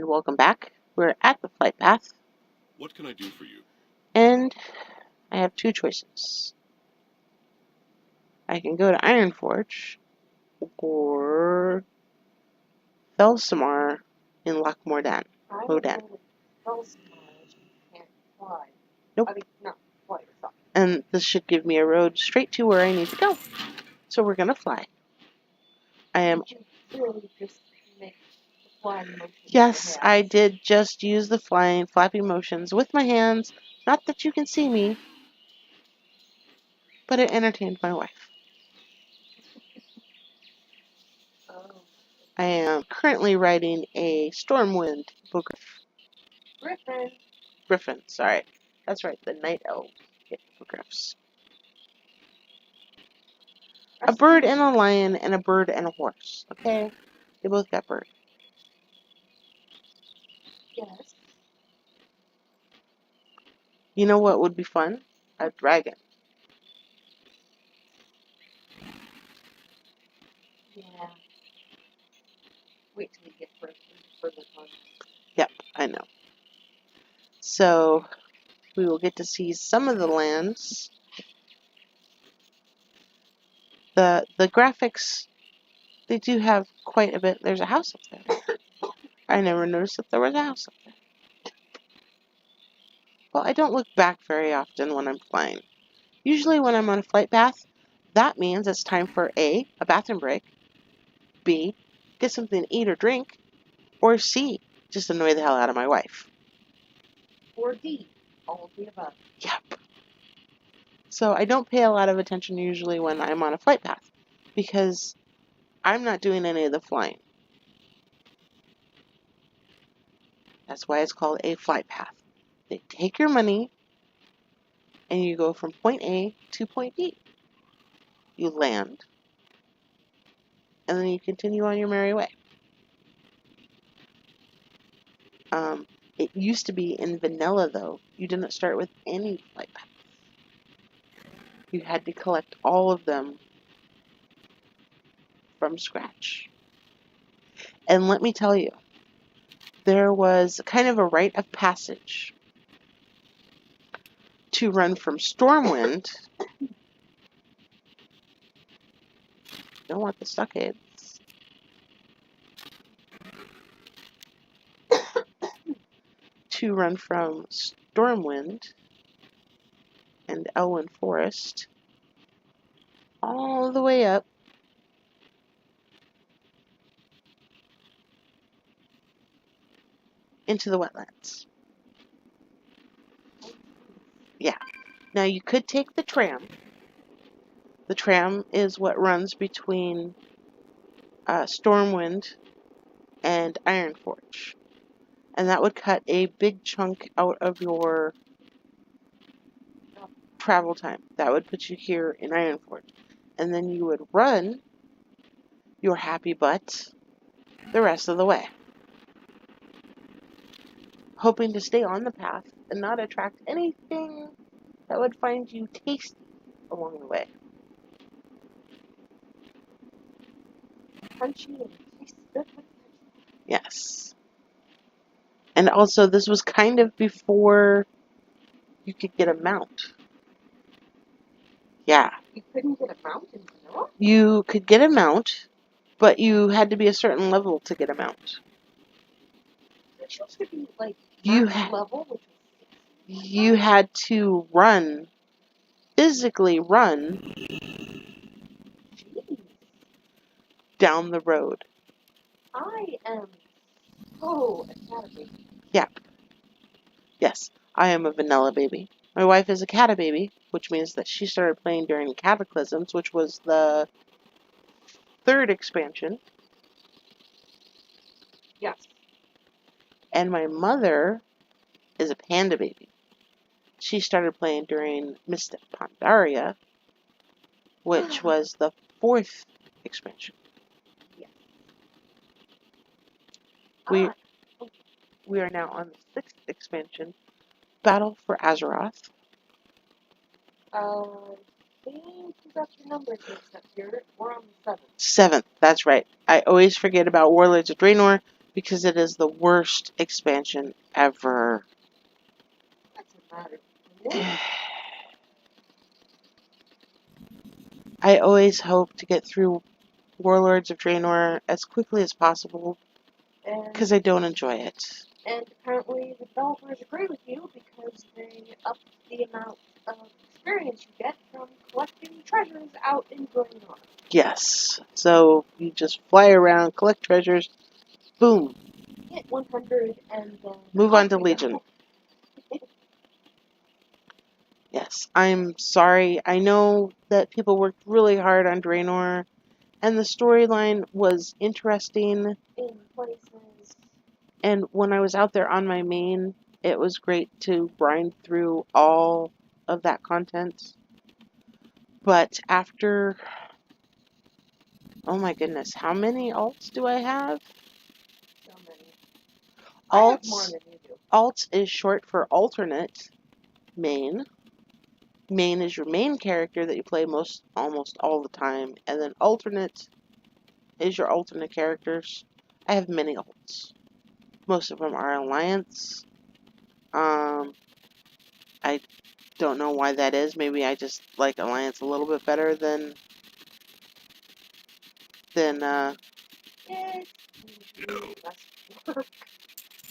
And welcome back. We're at the flight path. What can I do for you? And I have two choices. I can go to Ironforge or Felsamar in Lochmordan. Modan. Nope. I mean, not fly yourself. And this should give me a road straight to where I need to go. So we're gonna fly. I am. Did you really just make the flying motion? Yes, I did just use the flying, flappy motions with my hands. Not that you can see me, but it entertained my wife. Oh. I am currently riding a Stormwind hippogriff. Griffin, sorry. That's right, the night elf hippogriffs. A bird and a lion and a bird and a horse, okay? They both got bird. Yes. You know what would be fun? A dragon. Yeah. Wait till we get further fun. Yep, I know. So, we will get to see some of the lands. The graphics, they do have quite a bit. There's a house up there. I never noticed that there was a house up there. Well, I don't look back very often when I'm flying. Usually when I'm on a flight path, that means it's time for A, a bathroom break, B, get something to eat or drink, or C, just annoy the hell out of my wife. Or D, all of the above. Yep. So I don't pay a lot of attention usually when I'm on a flight path because I'm not doing any of the flying. That's why it's called a flight path. They take your money and you go from point A to point B. You land and then you continue on your merry way. It used to be in vanilla though. You didn't start with any flight path. You had to collect all of them from scratch. And let me tell you, there was kind of a rite of passage to run from Stormwind. Don't want the stockades. To run from Stormwind and Elwyn Forest all the way up into the wetlands. Yeah. Now you could take the tram. The tram is what runs between Stormwind and Ironforge. And that would cut a big chunk out of your travel time. That would put you here in Ironforge. And then you would run your happy butt the rest of the way, hoping to stay on the path and not attract anything that would find you tasty along the way. Crunchy and tasty. Yes. And also, this was kind of before you could get a mount. Yeah. You couldn't get a mount in vanilla? You could get a mount, but you had to be a certain level to get a mount. It used to be like You level, which was you had to run, physically run down the road. I am so academy. Yep. Yes, I am a vanilla baby. My wife is a cata baby, which means that she started playing during Cataclysms, which was the third expansion. Yes. And my mother is a panda baby. She started playing during Mystic Pandaria, which was the fourth expansion. Yes. We are now on the sixth expansion, Battle for Azeroth. I think you got your numbers mixed up here. We're on the 7th. Seventh, that's right. I always forget about Warlords of Draenor because it is the worst expansion ever. That's a matter. Really? I always hope to get through Warlords of Draenor as quickly as possible And, because I don't enjoy it. and apparently the developers agree with you because they up the amount of experience you get from collecting treasures out in Draenor. Yes. So you just fly around, collect treasures, boom, Hit 100 and then move on off to you Legion. go. Yes, I'm sorry. I know that people worked really hard on Draenor, and the storyline was interesting. In places. And when I was out there on my main, it was great to grind through all of that content. But after, oh my goodness, how many alts do I have? So many. I have more Alts, than you do. alts is short for alternate main. Main is your main character that you play almost all the time, and then alternate is your alternate characters. I have many alts. Most of them are Alliance. I don't know why that is. Maybe I just like Alliance a little bit better than It's usually less work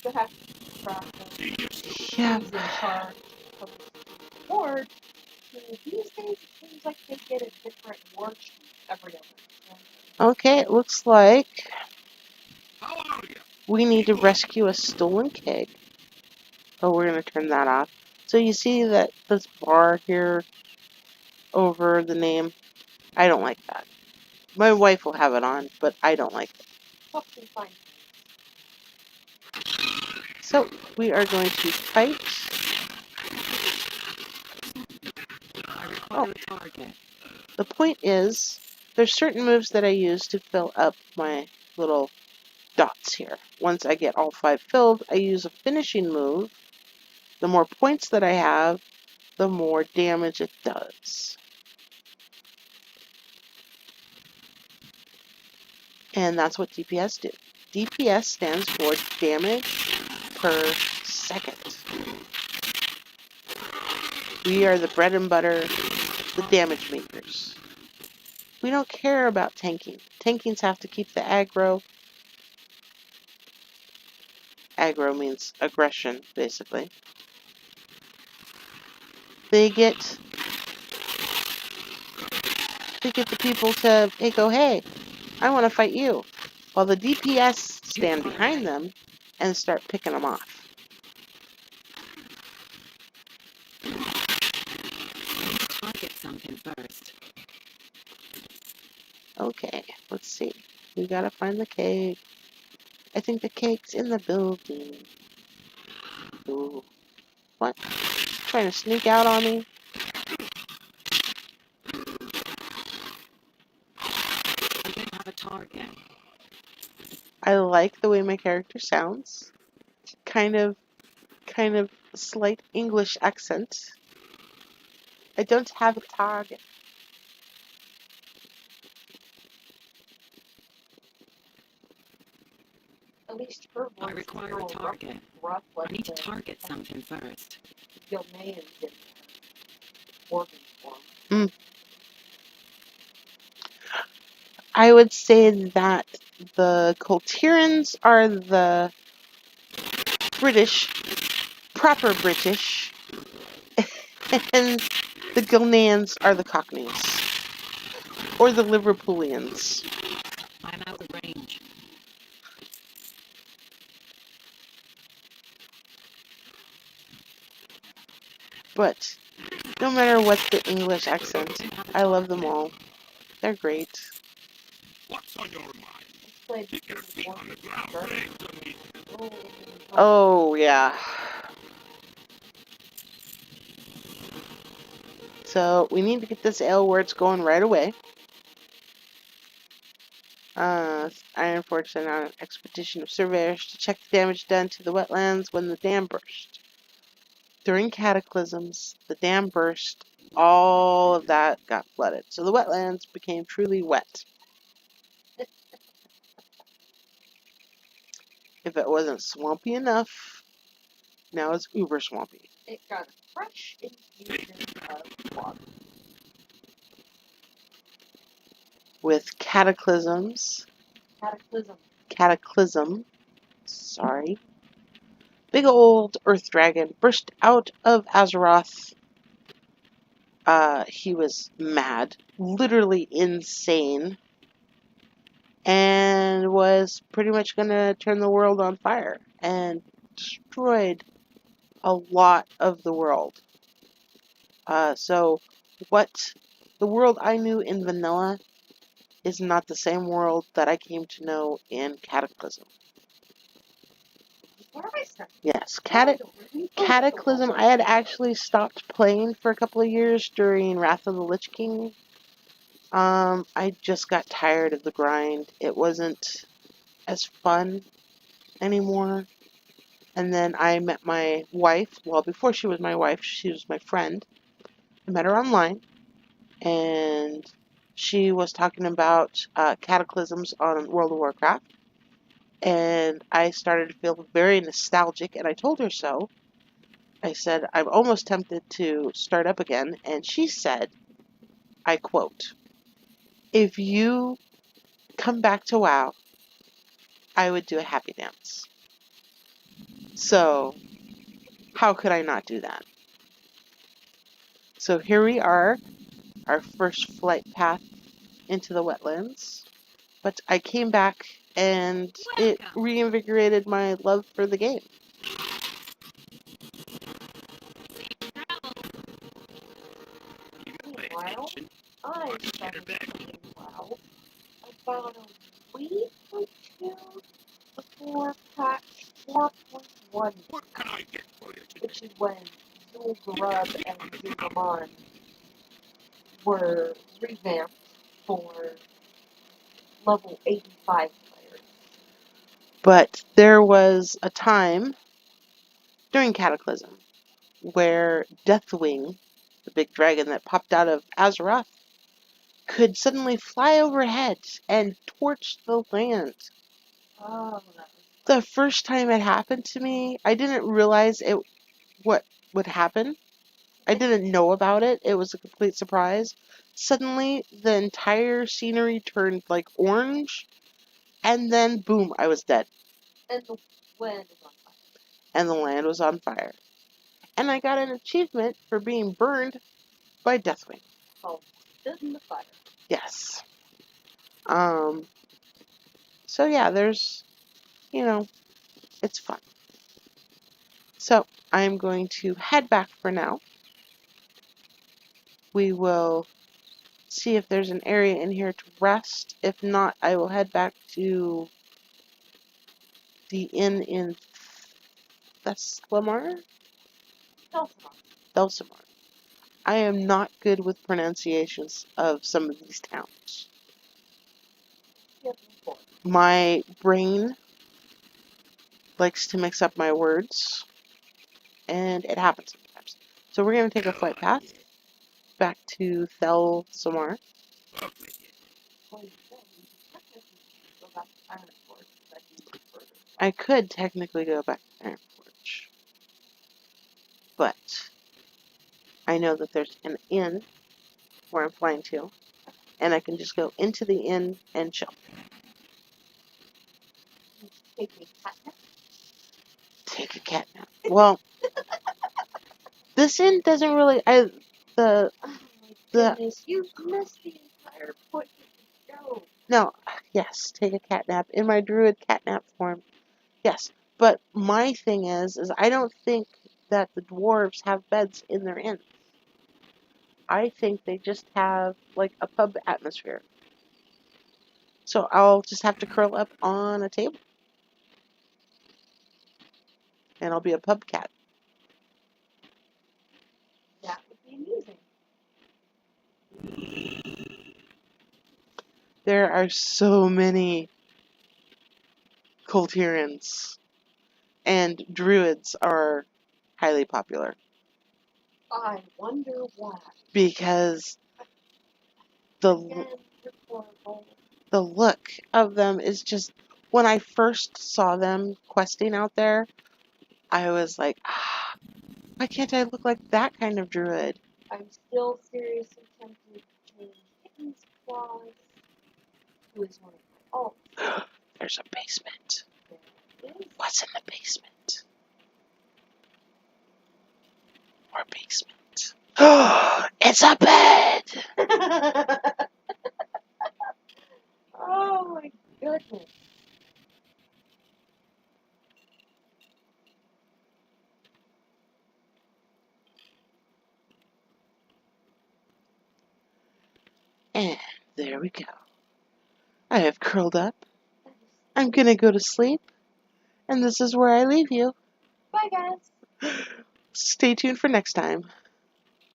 to have to keep track of yeah. who's in charge of the board. So these days it seems like they get a different worksheet every other month. Okay, it looks like How are you? we need to rescue a stolen keg. Oh, we're gonna turn that off. So you see that this bar here over the name? I don't like that. My wife will have it on, but I don't like it. Helps me find So we are going to fight. Oh, the point is, there's certain moves that I use to fill up my little dots here. Once I get all 5 filled, I use a finishing move. The more points that I have, the more damage it does. And that's what DPS do. DPS stands for damage per second. We are the bread and butter, the damage makers. We don't care about tanking. Tankings have to keep the aggro. Aggro means aggression, basically. They get the people to go, hey, I want to fight you. While the DPS stand behind them and start picking them off. Target something first. Okay, let's see. We gotta find the cake. I think the cake's in the building. Ooh. What? Trying to sneak out on me? I didn't have a target. I like the way my character sounds. Kind of slight English accent. I don't have a target. at least her voice I require a is all target. rough I like need to the target something first. Gilneans in organ form. I would say that the Coltirans are the British, proper British, and the Gilneans are the Cockneys. Or the Liverpoolians. I'm out of range. But no matter what the English accent, I love them all. They're great. What's on your mind? Let's play Keep your feet on the ground. Sure. Bring to me. Oh, yeah. So we need to get this ale where it's going right away. Ironforge sent out an expedition of surveyors to check the damage done to the wetlands when the dam burst. During cataclysms, the dam burst, all of that got flooded. So the wetlands became truly wet. if it wasn't swampy enough, now it's uber swampy. It got a fresh infusion of water. With cataclysms. Cataclysm. Sorry. Big old earth dragon burst out of Azeroth. He was mad, literally insane, and was pretty much going to turn the world on fire and destroyed a lot of the world. So what the world I knew in vanilla is not the same world that I came to know in Cataclysm. What have I said? Yes, Cataclysm. Cataclysm, I had actually stopped playing for a couple of years during Wrath of the Lich King. I just got tired of the grind. It wasn't as fun anymore. And then I met my wife. Well, before she was my wife, she was my friend. I met her online, and she was talking about cataclysms on World of Warcraft. And I started to feel very nostalgic, and I told her so. I said, I'm almost tempted to start up again. And she said, I quote, if you come back to WoW, I would do a happy dance. So, how could I not do that? So here we are, our first flight path into the wetlands. But I came back and it reinvigorated my love for the game. You gotta pay Meanwhile, attention. I Watch your started back. playing WoW about a week or two before patch 4.1, What can I get for you today? which is when Zul'Gurub and Zul'Aman were revamped for level 85 players. But there was a time during Cataclysm where Deathwing, the big dragon that popped out of Azeroth, could suddenly fly overhead and torch the land. Oh, The first time it happened to me, I didn't realize what would happen. I didn't know about it. It was a complete surprise. Suddenly, the entire scenery turned like orange, and then boom, I was dead. and the wind is on fire. And the land was on fire. And I got an achievement for being burned by Deathwing. Called Stood in the Fire. Yes. So yeah, there's, it's fun. So I'm going to head back for now. We will see if there's an area in here to rest. If not, I will head back to the inn in Theslamar? Thelsamar. I am not good with pronunciations of some of these towns. My brain likes to mix up my words, and it happens sometimes. So we're going to take a flight path back to Thelsamar. Up with you. Well, you said you could technically go back to Iron Forge, but that'd be further. I could technically go back to Iron Forge, but I know that there's an inn where I'm flying to, and I can just go into the inn and chill. Take a cat nap. Take a cat nap. Well, this inn doesn't really. Oh my goodness, you've missed the entire point of the show. No, yes, take a cat nap in my druid cat nap form. Yes, but my thing is I don't think that the dwarves have beds in their inns. I think they just have like a pub atmosphere. So I'll just have to curl up on a table, and I'll be a pub cat. That would be amusing. There are so many Kultirians, and druids are highly popular I wonder why. because the Again, rhetorical. the look of them is just When I first saw them questing out there, I was like, why can't I look like that kind of druid? I'm still seriously tempted to change Kitten's claws, who is one of my alts. There's a basement. There it is. What's in the basement? More basement. It's a bed! Oh my goodness. And there we go. I have curled up. I'm gonna go to sleep. And this is where I leave you. Bye, guys. Stay tuned for next time.